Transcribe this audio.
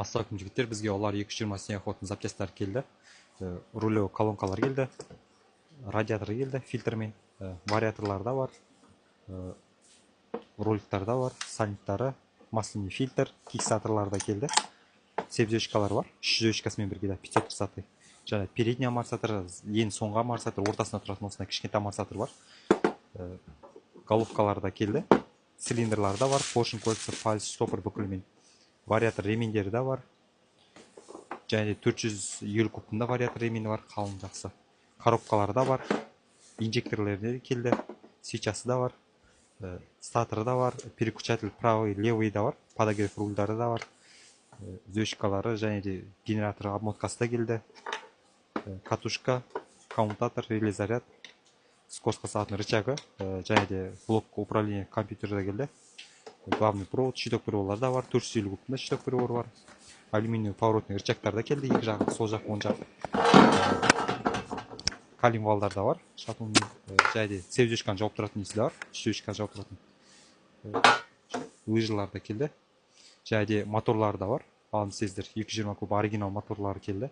Ассалаумағалейкум жігіттер, бізге олар 220 снегоходтың запчастары келді. Рулевой колонкалар келді, радиатор келді фильтрмен, вариаторлар да бар, роликтар да бар, сальниктары, масляный фильтр, фиксаторлар да келді. Сепзешкалар бар, 3 зөшкасымен бірге 530. Және передний амортизатор, ең соңғы амортизатор, ортасында тұратын осындай кішкентай амортизатор бар. Головкалар да келді, цилиндрлар да бар, поршень кольца, фальц, штопор бүкілімен. Вариатор ремендері да бар. Және 450 кубтың да вариатор ремені бар, қалың жақсы. Коробкалар да бар, инжекторлері келді, свечасы да бар, статоры да бар, переключатель правый, левый да бар, подогрев рульдары да бар, зөшкалары және де генератор обмоткасы да келді, катушка, коммутатор, реле заряд, скорость қосатын рычагы, және де блок управления компьютерда келді. Главный провод, щиток приборлар да бар, 450 кубтың да щиток прибор бар. Алюминиевый поворотный рычагтар да келді, екі жағы, сол жақ, оң жақ. Калим валдар да бар, шатунның, және де сепзешканы жауып тұратын несі да бар, шешканы жауып тұратын лыжылар да келді. Және де моторлар да бар, алым сездер, 220 куб оригинал моторлары келді.